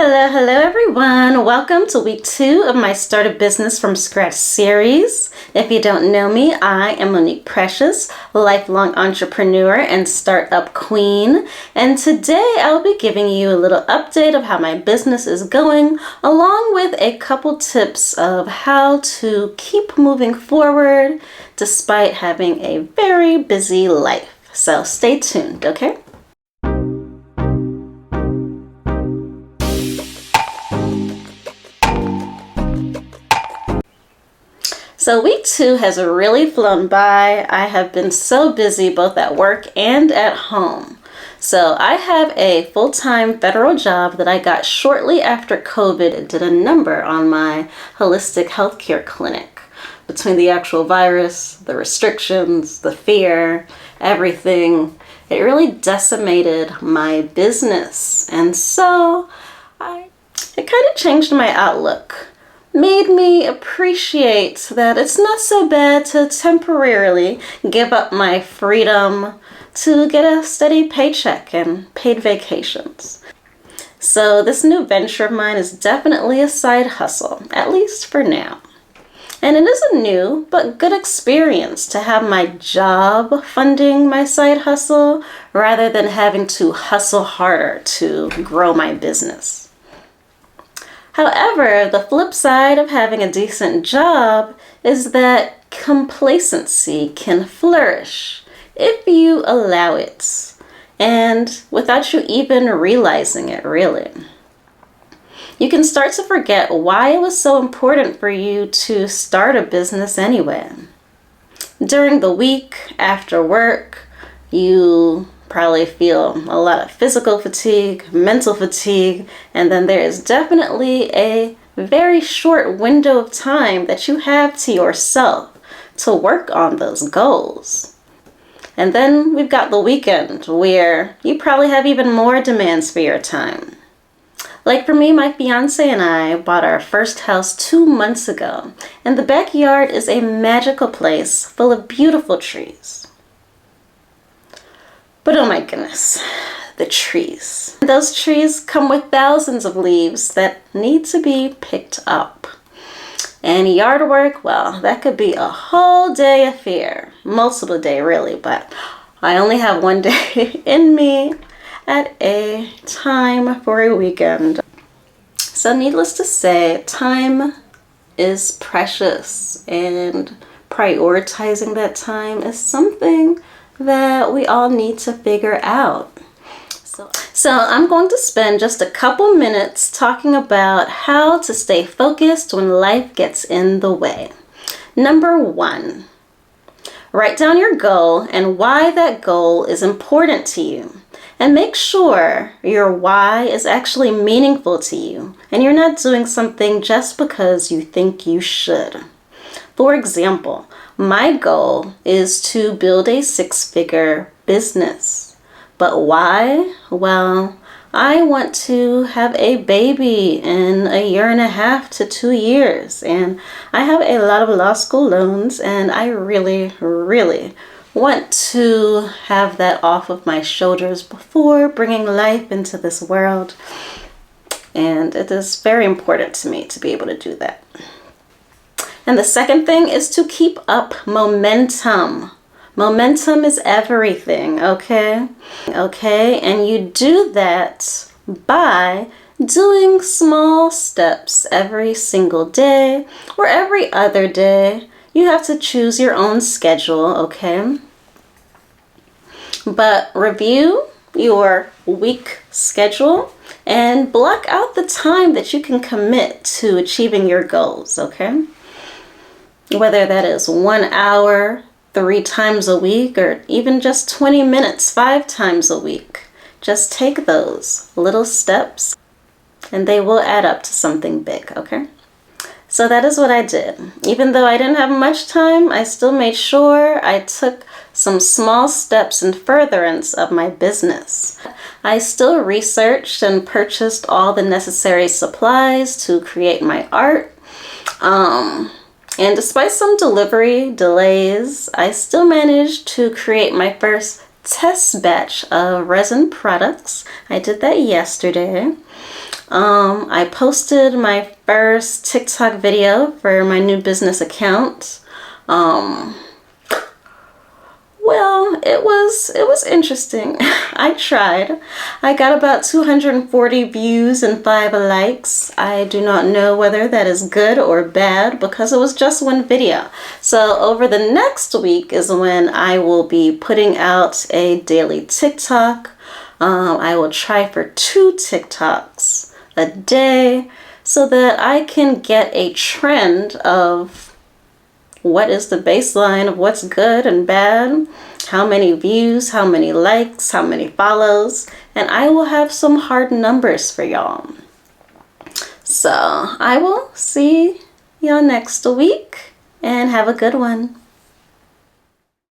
Hello everyone. Welcome to week 2 of my Start a Business from Scratch series. If you don't know me, I am Monique Precious, lifelong entrepreneur and startup queen. And today I'll be giving you a little update of how my business is going, along with a couple tips of how to keep moving forward despite having a very busy life. So stay tuned, okay? So week 2 has really flown by. I have been so busy both at work and at home. So I have a full-time federal job that I got shortly after COVID. It did a number on my holistic healthcare clinic. Between the actual virus, the restrictions, the fear, everything, it really decimated my business. And so it kind of changed my outlook. Made me appreciate that it's not so bad to temporarily give up my freedom to get a steady paycheck and paid vacations. So this new venture of mine is definitely a side hustle, at least for now. And it is a new but good experience to have my job funding my side hustle rather than having to hustle harder to grow my business. However, the flip side of having a decent job is that complacency can flourish if you allow it, and without you even realizing it, really. You can start to forget why it was so important for you to start a business anyway. During the week, after work, you probably feel a lot of physical fatigue, mental fatigue, and then there is definitely a very short window of time that you have to yourself to work on those goals. And then we've got the weekend where you probably have even more demands for your time. Like for me, my fiance and I bought our first house 2 months ago, and the backyard is a magical place full of beautiful trees. But oh my goodness, the trees. Those trees come with thousands of leaves that need to be picked up. And yard work, well, that could be a whole day affair. Multiple day really, but I only have one day in me at a time for a weekend. So needless to say, time is precious, and prioritizing that time is something that we all need to figure out. So I'm going to spend just a couple minutes talking about how to stay focused when life gets in the way. Number 1, write down your goal and why that goal is important to you. And make sure your why is actually meaningful to you and you're not doing something just because you think you should. For example, my goal is to build a 6-figure business. But why? Well, I want to have a baby in 1.5 to 2 years. And I have a lot of law school loans, and I really want to have that off of my shoulders before bringing life into this world. And it is very important to me to be able to do that. And the second thing is to keep up momentum. Momentum is everything, okay? Okay, and you do that by doing small steps every single day or every other day. You have to choose your own schedule, okay? But review your week schedule and block out the time that you can commit to achieving your goals, okay? Whether that is 1 hour, 3 times a week, or even just 20 minutes, 5 times a week. Just take those little steps and they will add up to something big, okay? So that is what I did. Even though I didn't have much time, I still made sure I took some small steps in furtherance of my business. I still researched and purchased all the necessary supplies to create my art. And despite some delivery delays, I still managed to create my first test batch of resin products. I did that yesterday. I posted my first TikTok video for my new business account. Well, it was interesting. I tried. I got about 240 views and 5 likes. I do not know whether that is good or bad because it was just one video. So over the next week is when I will be putting out a daily TikTok. I will try for 2 TikToks a day so that I can get a trend of what is the baseline of what's good and bad, how many views, how many likes, how many follows, and I will have some hard numbers for y'all. So I will see y'all next week and have a good one.